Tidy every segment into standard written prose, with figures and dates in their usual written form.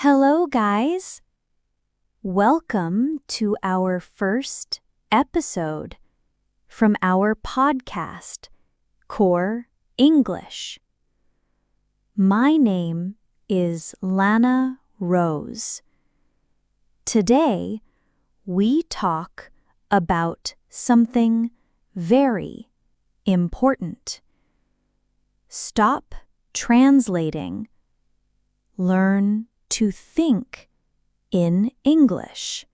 Hello, guys. Welcome to our first episode from our podcast, Core English. My name is Lana Rose. Today, we talk about something very important. Stop translating. Learn to think in English.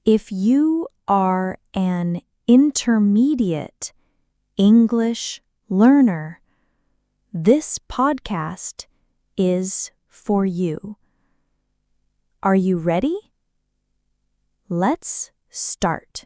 If you are an intermediate English learner, this podcast is for you. Are you ready? Let's start.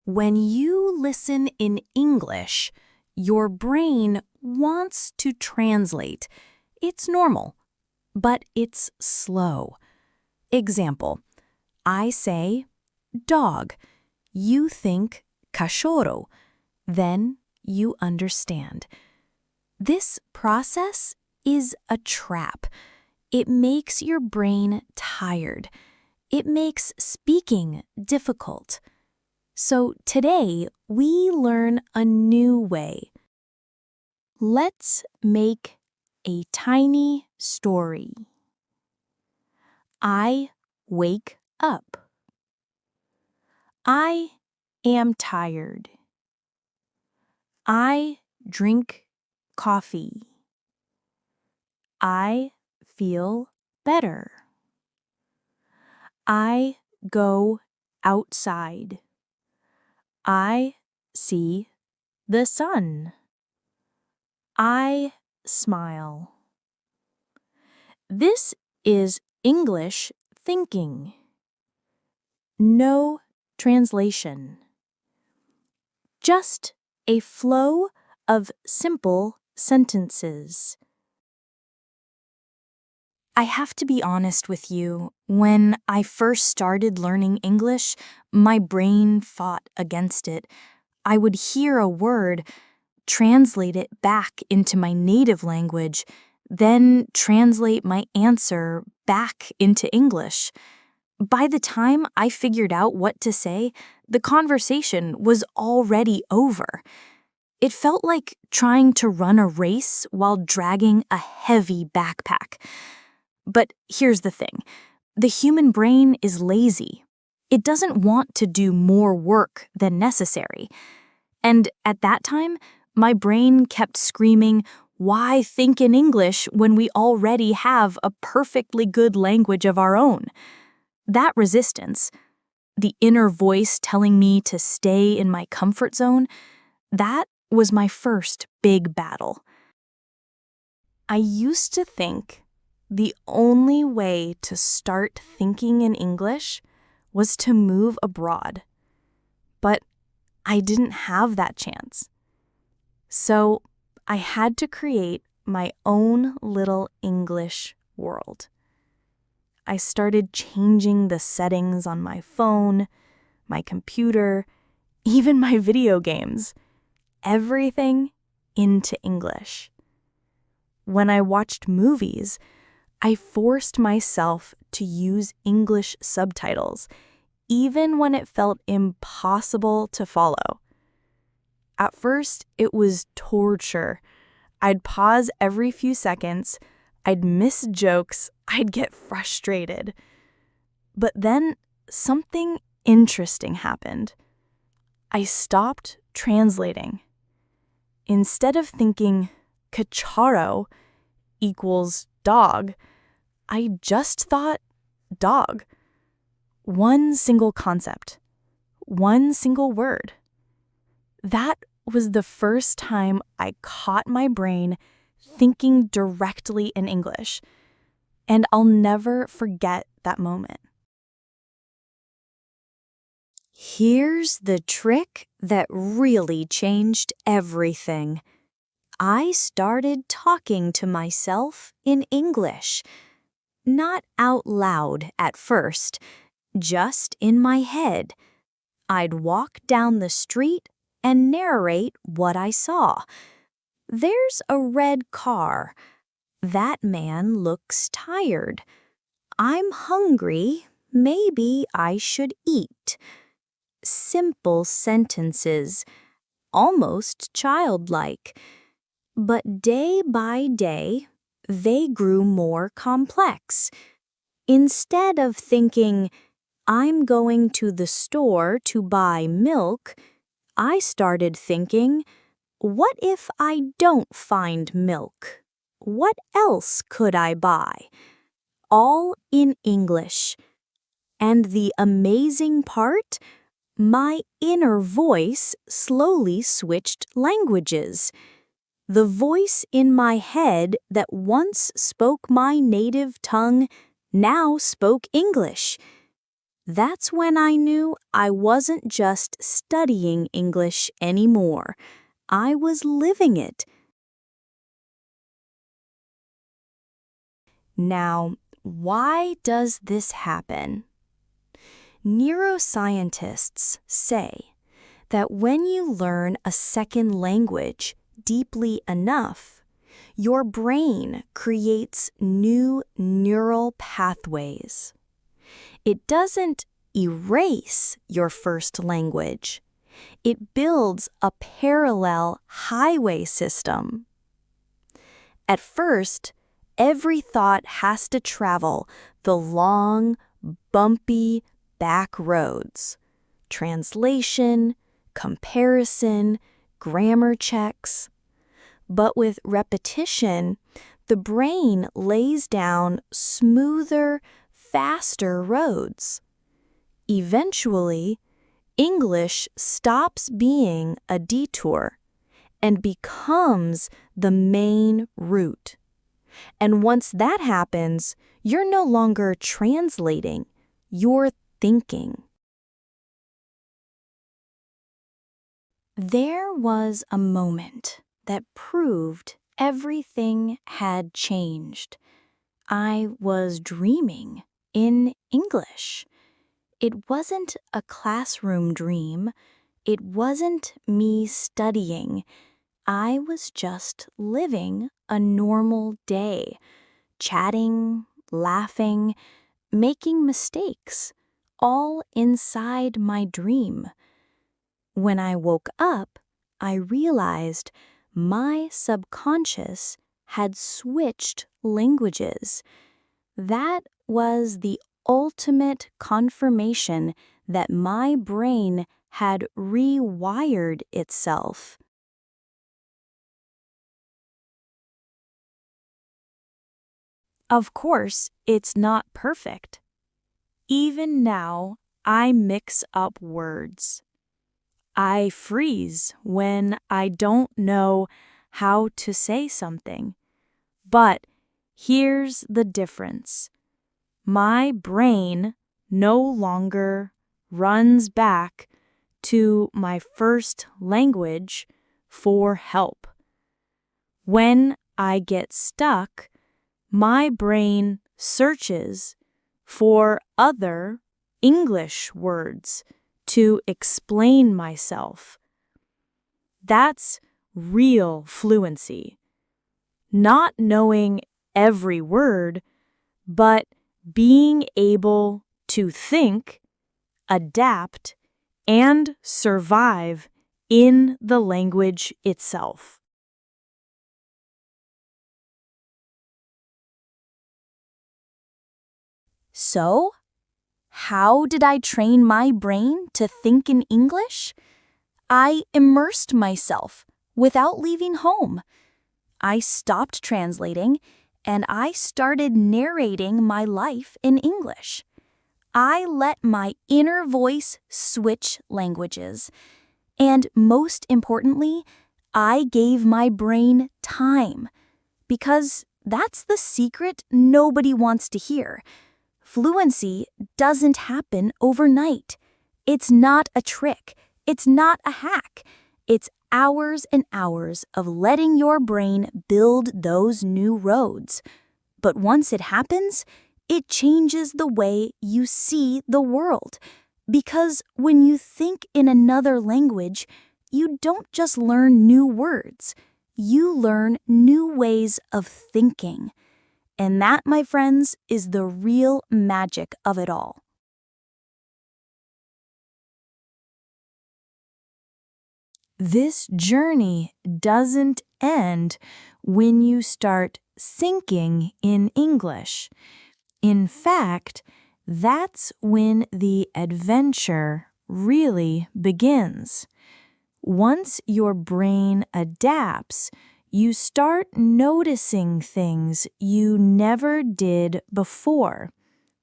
When you listen in English, your brain wants to translate. It's normal, but it's slow. Example, I say dog. You think cachorro. Then you understand. This process is a trap. It makes your brain tired. It makes speaking difficult. So today, we learn a new way. Let's make a tiny story. I wake up. I am tired. I drink coffee. I feel better. I go outside. I see the sun. I smile. This is English thinking. No translation. Just a flow of simple sentences. I have to be honest with you. When I first started learning English, my brain fought against it. I would hear a word, translate it back into my native language, then translate my answer back into English. By the time I figured out what to say, the conversation was already over. It felt like trying to run a race while dragging a heavy backpack. But here's the thing. The human brain is lazy. It doesn't want to do more work than necessary. And at that time, my brain kept screaming, "Why think in English when we already have a perfectly good language of our own?" That resistance, the inner voice telling me to stay in my comfort zone, that was my first big battle. I used to think the only way to start thinking in English was to move abroad. But I didn't have that chance. So I had to create my own little English world. I started changing the settings on my phone, my computer, even my video games. Everything into English. When I watched movies, I forced myself to use English subtitles, even when it felt impossible to follow. At first, it was torture. I'd pause every few seconds, I'd miss jokes, I'd get frustrated. But then something interesting happened. I stopped translating. Instead of thinking cachorro equals dog, I just thought dog. One single concept, one single word. That was the first time I caught my brain thinking directly in English, and I'll never forget that moment. Here's the trick that really changed everything. I started talking to myself in English. Not out loud at first, just in my head. I'd walk down the street and narrate what I saw. There's a red car. That man looks tired. I'm hungry. Maybe I should eat. Simple sentences, almost childlike. But day by day, they grew more complex. Instead of thinking, I'm going to the store to buy milk, I started thinking, what if I don't find milk? What else could I buy? All in English. And the amazing part? My inner voice slowly switched languages. The voice in my head that once spoke my native tongue now spoke English. That's when I knew I wasn't just studying English anymore. I was living it. Now, why does this happen? Neuroscientists say that when you learn a second language deeply enough, your brain creates new neural pathways. It doesn't erase your first language. It builds a parallel highway system. At first, every thought has to travel the long, bumpy back roads. Translation, comparison, grammar checks. But with repetition, the brain lays down smoother, faster roads. Eventually, English stops being a detour and becomes the main route. And once that happens, you're no longer translating, you're thinking. There was a moment that proved everything had changed. I was dreaming in English. It wasn't a classroom dream. It wasn't me studying. I was just living a normal day, chatting, laughing, making mistakes, all inside my dream. When I woke up, I realized my subconscious had switched languages. That was the ultimate confirmation that my brain had rewired itself. Of course, it's not perfect. Even now, I mix up words. I freeze when I don't know how to say something. But here's the difference. My brain no longer runs back to my first language for help. When I get stuck, my brain searches for other English words to explain myself. That's real fluency. Not knowing every word, but being able to think, adapt, and survive in the language itself. So, how did I train my brain to think in English? I immersed myself without leaving home. I stopped translating and I started narrating my life in English. I let my inner voice switch languages. And most importantly, I gave my brain time. Because that's the secret nobody wants to hear. Fluency doesn't happen overnight. It's not a trick. It's not a hack. It's hours and hours of letting your brain build those new roads. But once it happens, it changes the way you see the world. Because when you think in another language, you don't just learn new words, you learn new ways of thinking. And that, my friends, is the real magic of it all. This journey doesn't end when you start sinking in English. In fact, that's when the adventure really begins. Once your brain adapts, you start noticing things you never did before.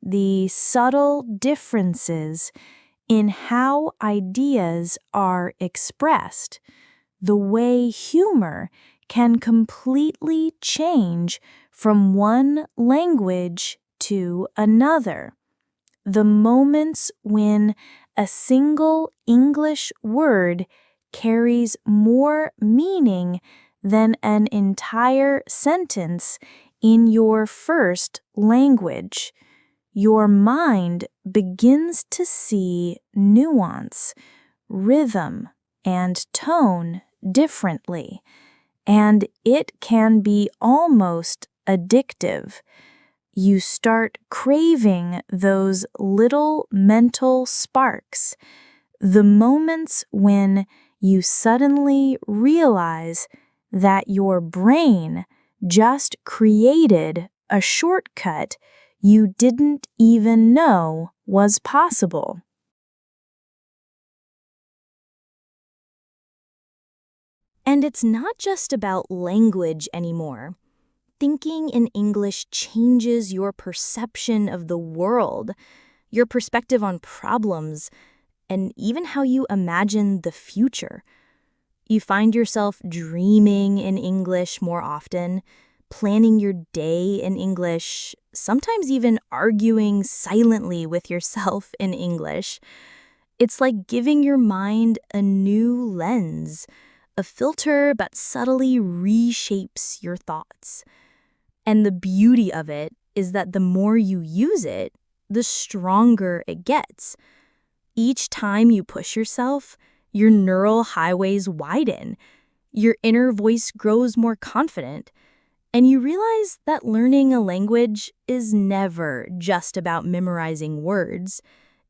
The subtle differences in how ideas are expressed, the way humor can completely change from one language to another, the moments when a single English word carries more meaning than an entire sentence in your first language. Your mind begins to see nuance, rhythm, and tone differently, and it can be almost addictive. You start craving those little mental sparks, the moments when you suddenly realize that your brain just created a shortcut you didn't even know was possible. And it's not just about language anymore. Thinking in English changes your perception of the world, your perspective on problems, and even how you imagine the future. You find yourself dreaming in English more often, planning your day in English, sometimes even arguing silently with yourself in English. It's like giving your mind a new lens, a filter that subtly reshapes your thoughts. And the beauty of it is that the more you use it, the stronger it gets. Each time you push yourself, your neural highways widen, your inner voice grows more confident, and you realize that learning a language is never just about memorizing words.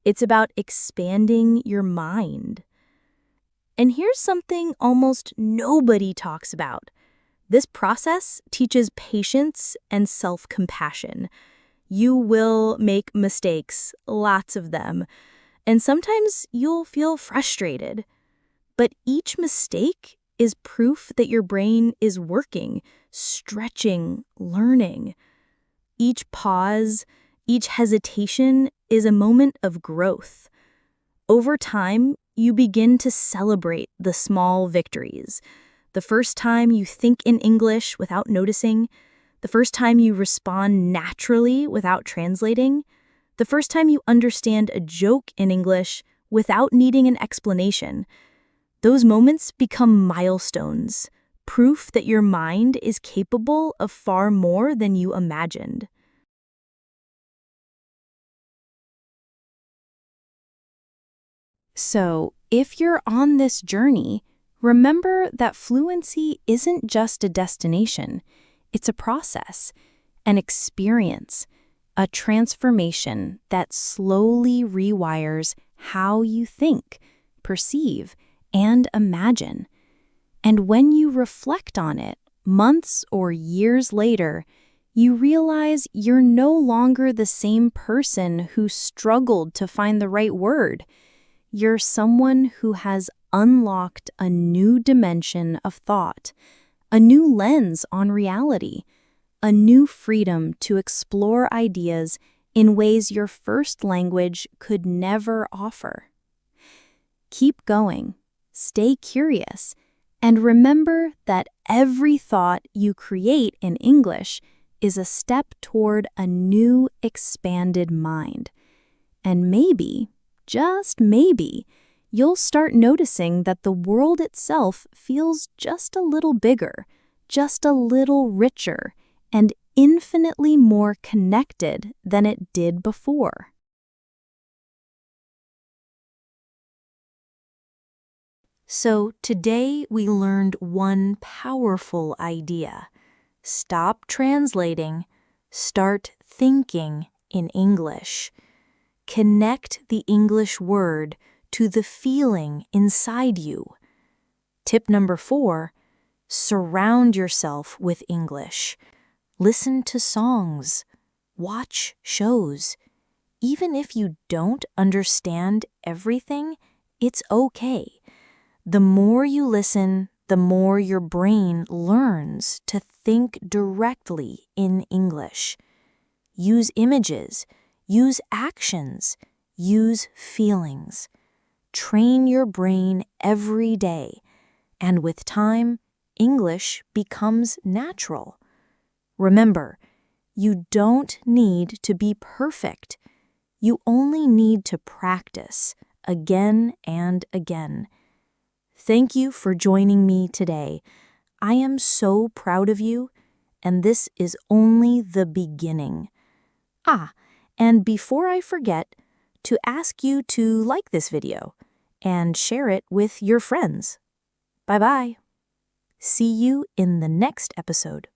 It's about expanding your mind. And here's something almost nobody talks about. This process teaches patience and self-compassion. You will make mistakes, lots of them, and sometimes you'll feel frustrated. But each mistake is proof that your brain is working, stretching, learning. Each pause, each hesitation is a moment of growth. Over time, you begin to celebrate the small victories. The first time you think in English without noticing, the first time you respond naturally without translating, the first time you understand a joke in English without needing an explanation. Those moments become milestones, proof that your mind is capable of far more than you imagined. So, if you're on this journey, remember that fluency isn't just a destination. It's a process, an experience, a transformation that slowly rewires how you think, perceive, and imagine. And when you reflect on it, months or years later, you realize you're no longer the same person who struggled to find the right word. You're someone who has unlocked a new dimension of thought, a new lens on reality, a new freedom to explore ideas in ways your first language could never offer. Keep going, stay curious, and remember that every thought you create in English is a step toward a new, expanded mind. And maybe, just maybe, you'll start noticing that the world itself feels just a little bigger, just a little richer, and infinitely more connected than it did before. So today we learned one powerful idea. Stop translating, start thinking in English. Connect the English word to the feeling inside you. Tip number 4, surround yourself with English. Listen to songs, watch shows. Even if you don't understand everything, it's okay. The more you listen, the more your brain learns to think directly in English. Use images, use actions, use feelings. Train your brain every day, and with time, English becomes natural. Remember, you don't need to be perfect. You only need to practice again and again. Thank you for joining me today. I am so proud of you, and this is only the beginning. And before I forget, to ask you to like this video and share it with your friends. Bye-bye. See you in the next episode.